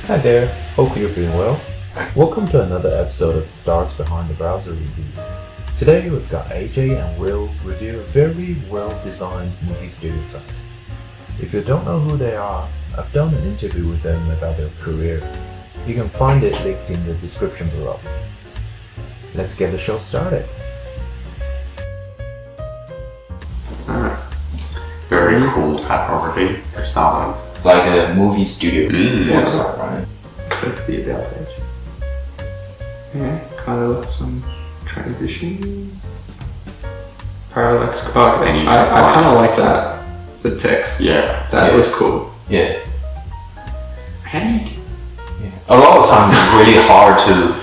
Hi there, hope you're doing well. Welcome to another episode of Stars Behind the Browser Review. Today we've got AJ and Will review a very well-designed movie studio site. If you don't know who they are, I've done an interview with them about their career. You can find it linked in the description below. Let's get the show started. Very cool typography to start with. Like a movie studio website, right? Go to the about page. Yeah, kind of some transitions. Parallax. Oh, I kind of like that. The text. Yeah. That was cool. Yeah. How do you A lot of times it's really hard to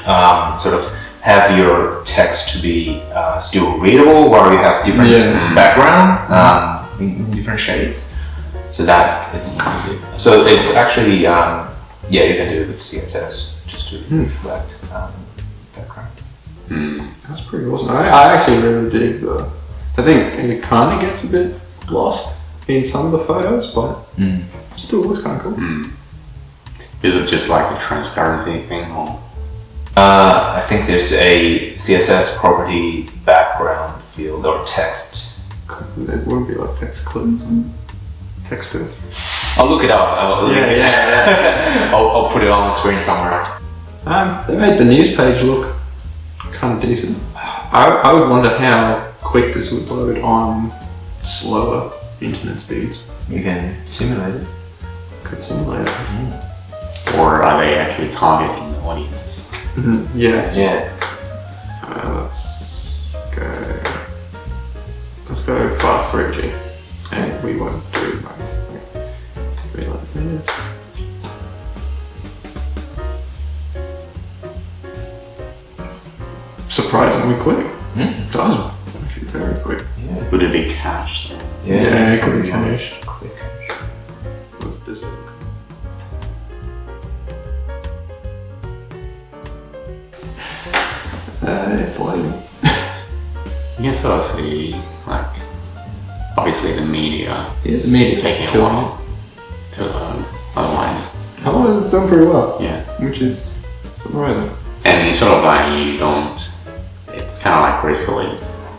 sort of have your text to be still readable while you have different background in different shades. So that is easy. So it's actually, you can do it with CSS just to reflect background. That's pretty awesome. I actually really dig the. I think it kind of gets a bit lost in some of the photos, but still looks kind of cool. Is it just like a transparency thing, or? I think there's a CSS property background field or text. It wouldn't be like text clips. Text field. I'll look it up. Yeah. I'll put it on the screen somewhere. They made the news page look kind of decent. I would wonder how quick this would load on slower internet speeds. You can simulate it. Could simulate it. Or are they actually targeting the audience? Yeah. Let's go fast 3G. And we won't do like 3 like this. Surprisingly quick. It does. Actually very quick. Yeah. Would it be cached? Yeah, it could be cached. Quick cache. What's this look? It's loading. You can sort of see, like, obviously the media Yeah, the media's is taking a killing it. while to load. Otherwise, Otherwise it's done pretty well. yeah. Which is surprising. And it's sort of like you don't, it's kind of like gracefully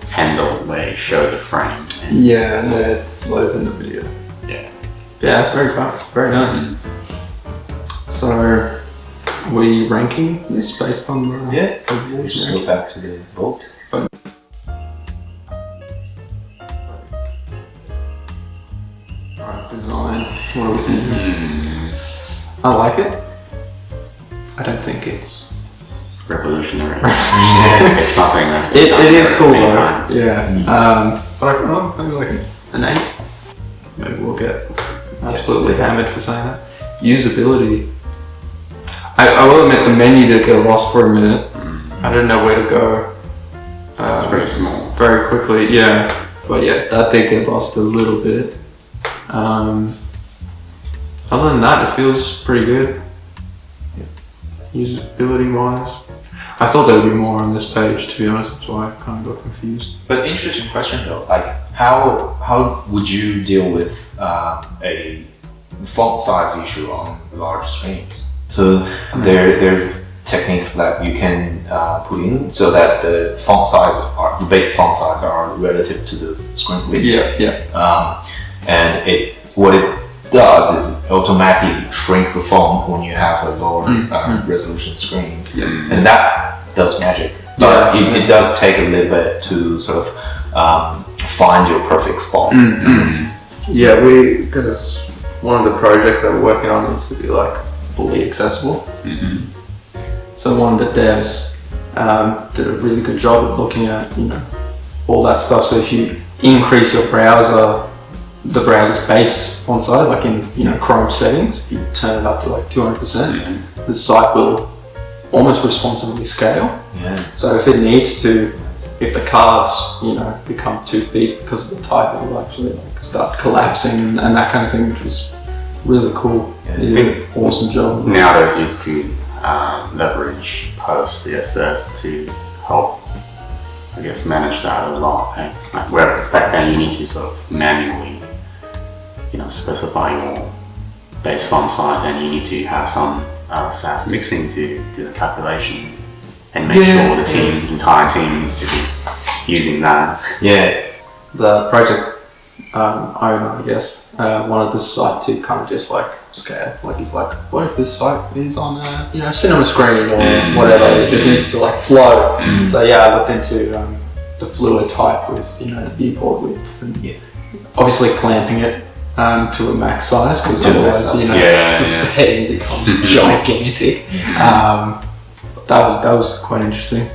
handled where it shows a frame. And Yeah, and then it loads in the video. yeah. Yeah, it's very fun. Very nice. So, are we ranking this based on the Let's just go back to the vote. Alright, design. What are we thinking? I like it. I don't think it's Revolutionary. It's nothing that's been It done is cool many though. times. Yeah. But I don't know, maybe like an 8. Maybe we'll get absolutely hammered for saying that. Usability. I will admit the menu did get lost for a minute. I didn't know where to go. It's very small. Very quickly, yeah. But yeah, that did get lost a little bit. Other than that, it feels pretty good. Usability wise. I thought there would be more on this page, to be honest, that's why I kind of got confused. But interesting question though, like how would you deal with a font size issue on large screens? So there's techniques that you can put in so that the base font size are relative to the screen width. And what it does is automatically shrink the font when you have a lower resolution screen, and that does magic. But it does take a little bit to sort of find your perfect spot. Yeah, because one of the projects that we're working on needs to be like fully accessible. So one of the devs did a really good job of looking at all that stuff. So if you increase your browser, the browser's base font size, like in Chrome settings, if you turn it up to like 200%, the site will almost responsively scale. So if it needs to, if the cards become too big because of the type, it will actually like start collapsing and that kind of thing, which was really cool. He did an awesome job. Nowadays you could leverage post CSS to help, I guess, manage that a lot. Like, where back then you need to sort of manually specify your base font size, and you need to have some SAS mixing to do the calculation and make sure the entire team needs to be using that. Yeah, the project owner, I guess, wanted the site to kind of just like scale. Like he's like, what if this site is on a cinema screen or whatever? It just needs to like flow. So yeah, I looked into the fluid type with the viewport width and obviously clamping it to a max size because otherwise the heading becomes gigantic. That was quite interesting.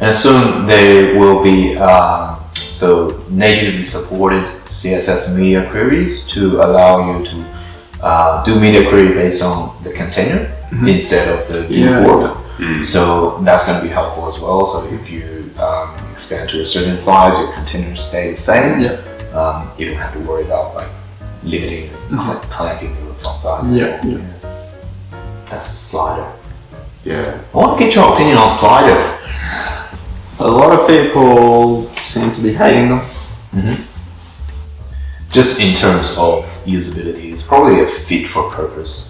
And soon there will be so natively supported CSS media queries to allow you to do media query based on the container instead of the viewport. So that's going to be helpful as well. So if you expand to a certain size, your container stays the same. You don't have to worry about like limiting clamping the font size. That's a slider. I want to get your opinion on sliders. A lot of people seem to be hating them. Just in terms of usability, it's probably a fit for purpose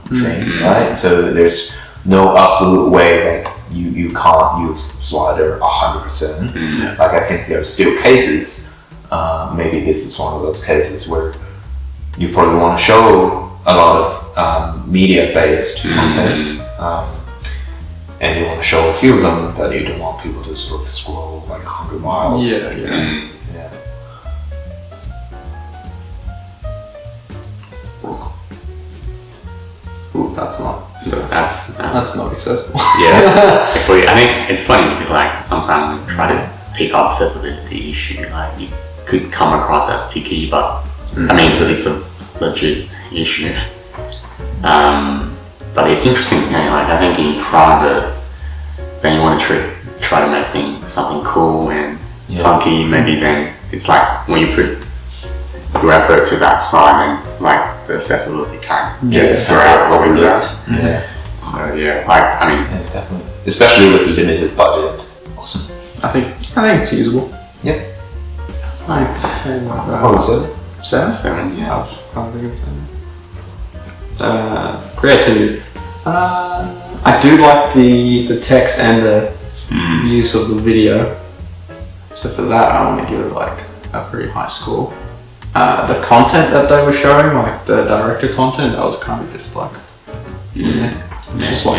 thing, right? So there's no absolute way that you can't use slider 100%. Like I think there are still cases, maybe this is one of those cases where you probably want to show a lot of media-based content, and you want to show a few of them, but you don't want people to sort of scroll like 100 miles. Ooh, that's not. So that's not accessible. I think it's funny because like sometimes we try to pick up accessibility issue, like you could come across as picky, but I mean it's a legit issue. But it's interesting, like I think in private, when you want to try to make something cool and funky, maybe then it's like when you put your effort to that side and like the accessibility kind of gets over that. So like I mean, definitely, especially with the limited budget. Awesome. I think it's usable. Seven. Creativity. I do like the text and the use of the video. So for that, I want to give it like a pretty high score. The content that they were showing, like the director content, that was kind of just like,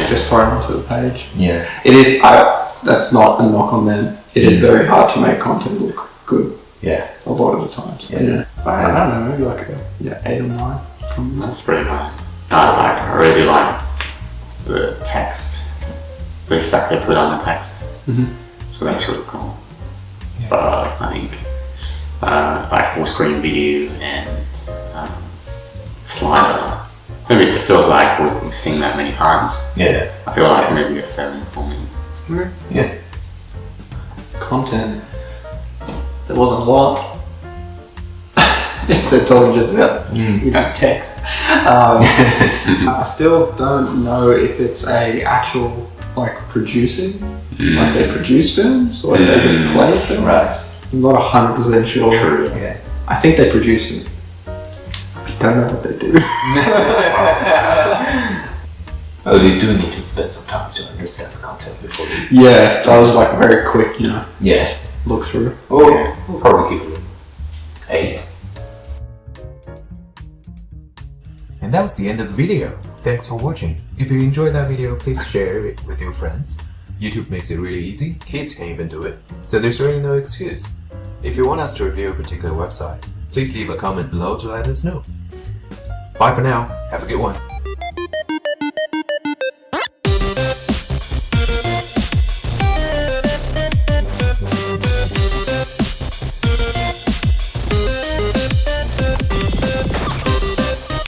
just thrown onto the page. It is. That's not a knock on them. It is very hard to make content look good. A lot of the times. I don't know, maybe like 8 or 9 from that's pretty high. I really like the text, the effect they put on the text. So that's really cool. But I think like full screen video and slider, maybe it feels like we've seen that many times. I feel like maybe a 7 for me. Content, there wasn't a lot. If they're talking just about text. I still don't know if it's a actual like producing, like they produce films or if they just play films. I'm not 100% sure. I think they produce it. I don't know what they do. Oh, they do need to spend some time to understand the content before they... That was like very quick, just look through. We'll probably give it 8. And that was the end of the video. Thanks for watching. If you enjoyed that video, please share it with your friends. YouTube makes it really easy. Kids can even do it. So there's really no excuse. If you want us to review a particular website, please leave a comment below to let us know. Bye for now. Have a good one.